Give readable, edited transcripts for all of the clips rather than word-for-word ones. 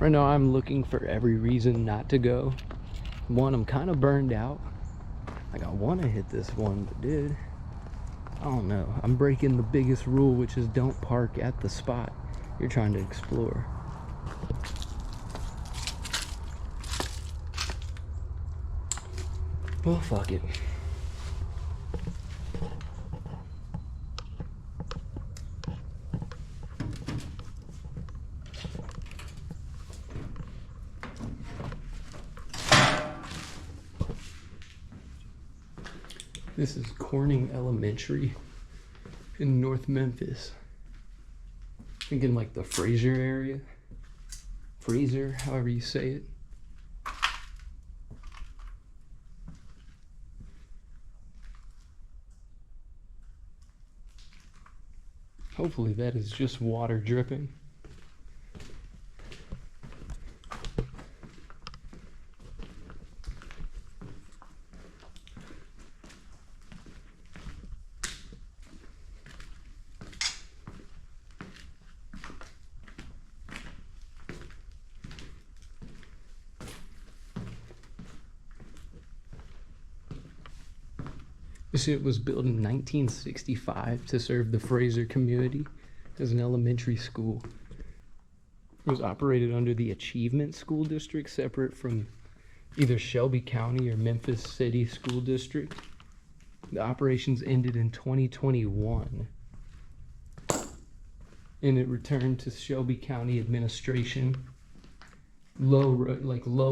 Right now I'm looking for every reason not to go. One, I'm kind of burned out. Like, I want to hit this one, but dude, I don't know. I'm breaking the biggest rule, which is don't park at the spot you're trying to explore. Well, fuck it. This is Corning Elementary in North Memphis. Thinking like the Fraser area. Fraser, however you say it. Hopefully that is just water dripping. This shit was built in 1965 to serve the Fraser community as an elementary school. It was operated under the Achievement School District, separate from either Shelby County or Memphis City School District. The operations ended in 2021, and it returned to Shelby County administration. Low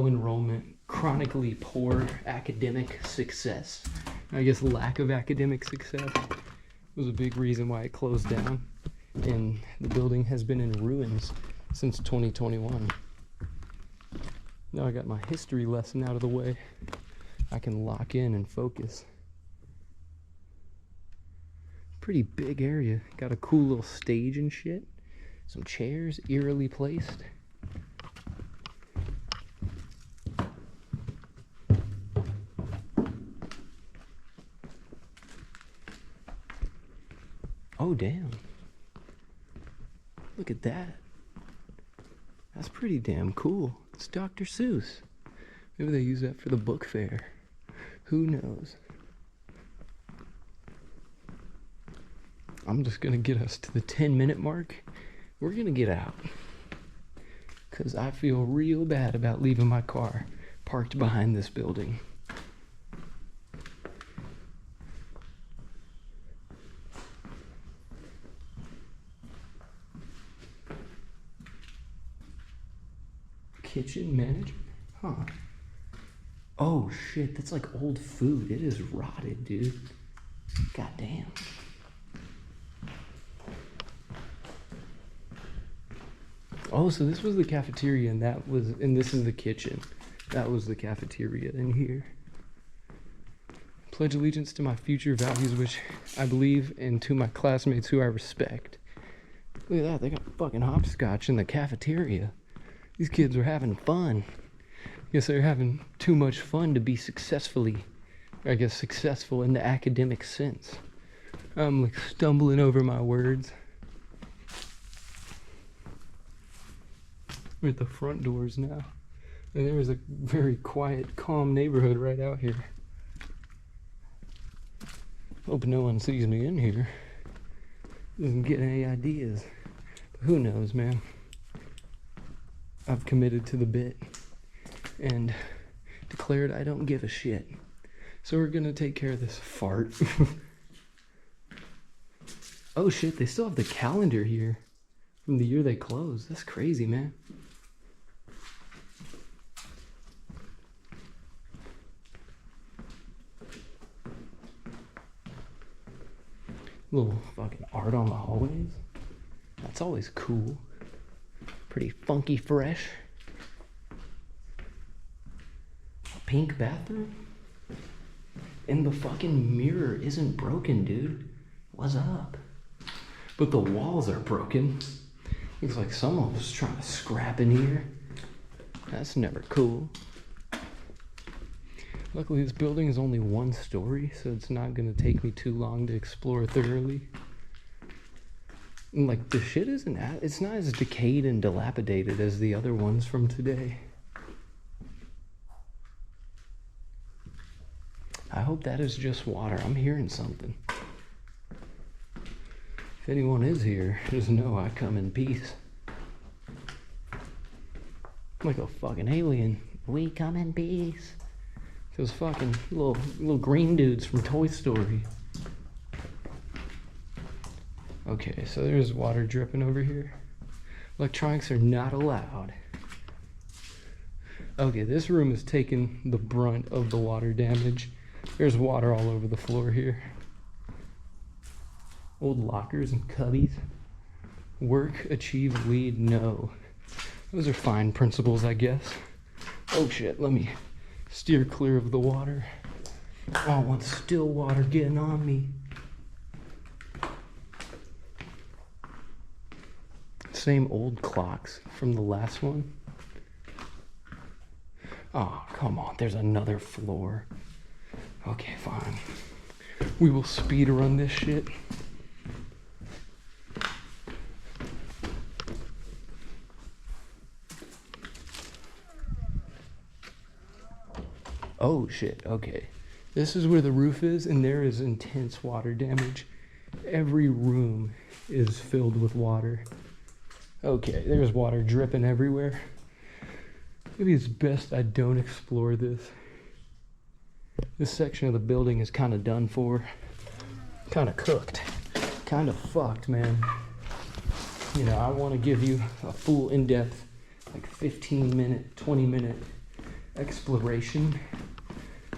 enrollment, chronically poor academic success. I guess lack of academic success was a big reason why it closed down, and the building has been in ruins since 2021. Now I got my history lesson out of the way. I can lock in and focus. Pretty big area. Got a cool little stage and shit. Some chairs, eerily placed. Oh, damn. Look at that. That's pretty damn cool. It's Dr. Seuss. Maybe they use that for the book fair. Who knows? I'm just gonna get us to the 10-minute mark. We're gonna get out. Because I feel real bad about leaving my car parked behind this building. Kitchen manager? Huh. Oh shit, that's like old food. It is rotted, dude. God damn. Oh, so this was the cafeteria, and this is the kitchen. That was the cafeteria in here. Pledge allegiance to my future values, which I believe, and to my classmates who I respect. Look at that, they got fucking hopscotch in the cafeteria. These kids are having fun. I guess they're having too much fun to be successful in the academic sense. I'm like stumbling over my words. We're at the front doors now. And there is a very quiet, calm neighborhood right out here. Hope no one sees me in here. Doesn't get any ideas. But who knows, man? I've committed to the bit and declared I don't give a shit. So we're gonna take care of this fart. Oh shit, they still have the calendar here from the year they closed. That's crazy, man. Little fucking art on the hallways. That's always cool. Pretty funky fresh. A pink bathroom? And the fucking mirror isn't broken, dude. What's up? But the walls are broken. Looks like someone was trying to scrap in here. That's never cool. Luckily, this building is only one story, so it's not going to take me too long to explore thoroughly. And like the shit it's not as decayed and dilapidated as the other ones from today. I hope that is just water. I'm hearing something. If anyone is here, just know I come in peace. I'm like a fucking alien. We come in peace. Those fucking little green dudes from Toy Story. Okay, so there's water dripping over here. Electronics are not allowed. Okay, this room is taking the brunt of the water damage. There's water all over the floor here. Old lockers and cubbies. Work, achieve, lead, no. Those are fine principles, I guess. Oh shit, let me steer clear of the water. Oh, I want still water getting on me. Same old clocks from the last one. Oh, come on, there's another floor. Okay, fine. We will speed run this shit. Oh shit, okay. This is where the roof is, and there is intense water damage. Every room is filled with water. Okay, there's water dripping everywhere. Maybe it's best I don't explore this. This section of the building is kind of done for. Kind of cooked. Kind of fucked, man. You know, I want to give you a full in-depth, like 15-minute, 20-minute exploration.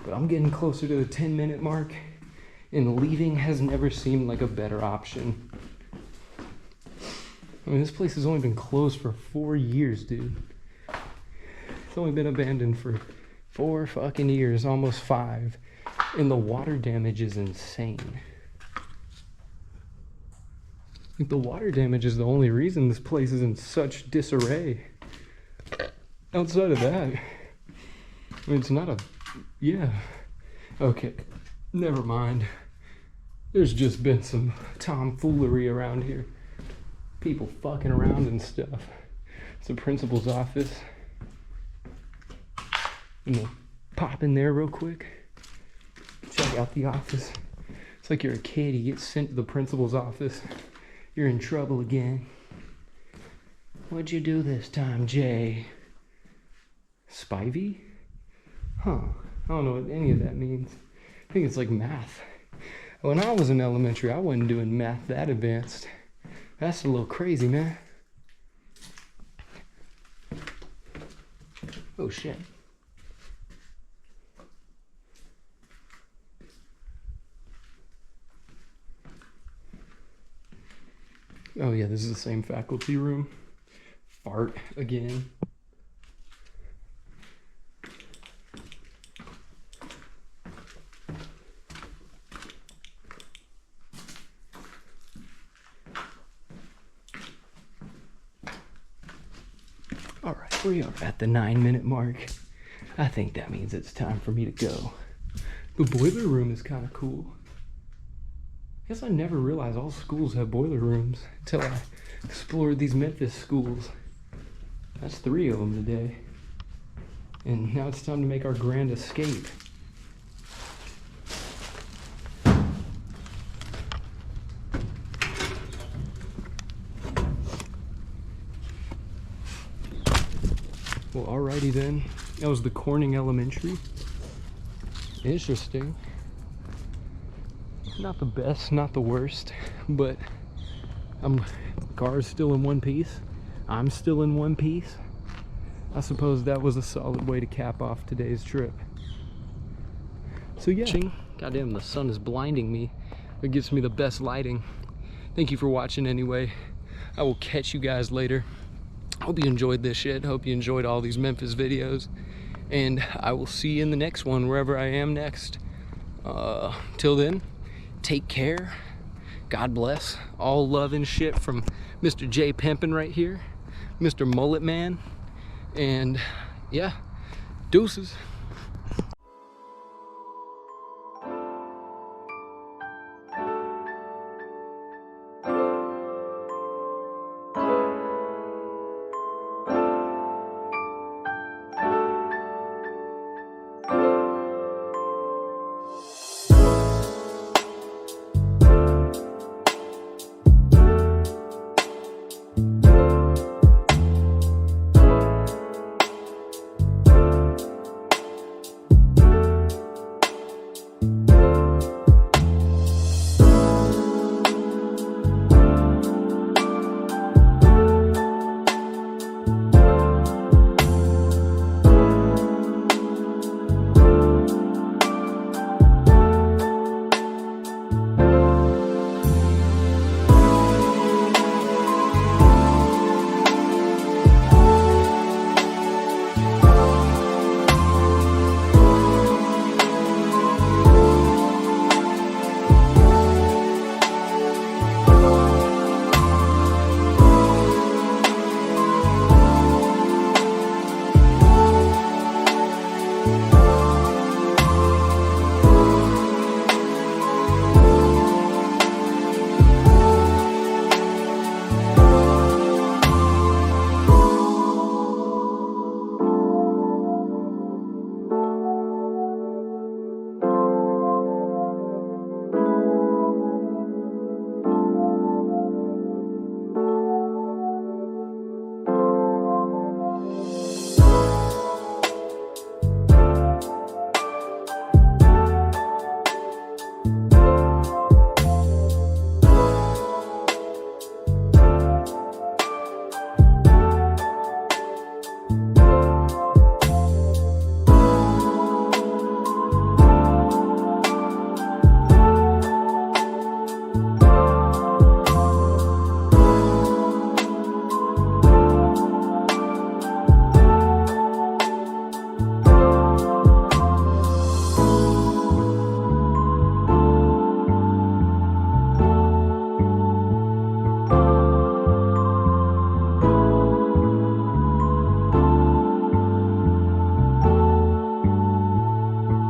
But I'm getting closer to the 10-minute mark, and leaving has never seemed like a better option. I mean, this place has only been closed for 4 years, dude. It's only been abandoned for 4 fucking years, almost 5. And the water damage is insane. Like, the water damage is the only reason this place is in such disarray. Outside of that, I mean, it's not a... Yeah. Okay. Never mind. There's just been some tomfoolery around here. People fucking around and stuff. It's the principal's office. I'm gonna pop in there real quick. Check out the office. It's like you're a kid. You get sent to the principal's office. You're in trouble again. What'd you do this time, Jay? Spivey? Huh. I don't know what any of that means. I think it's like math. When I was in elementary, I wasn't doing math that advanced. That's a little crazy, man. Oh, shit. Oh, yeah, this is the same faculty room. Fart again. Alright, we are at the 9-minute mark. I think that means it's time for me to go. The boiler room is kind of cool. I guess I never realized all schools have boiler rooms until I explored these Memphis schools. That's 3 of them today. And now it's time to make our grand escape. Well, alrighty then. That was the Corning Elementary. Interesting. Not the best, not the worst, but the car's still in one piece. I'm still in one piece. I suppose that was a solid way to cap off today's trip. So yeah. Goddamn, the sun is blinding me. It gives me the best lighting. Thank you for watching anyway. I will catch you guys later. Hope you enjoyed this shit. Hope you enjoyed all these Memphis videos. And I will see you in the next one, wherever I am next. Till then, take care. God bless. All love and shit from Mr. J Pimpin' right here. Mr. Mullet Man. And yeah, deuces.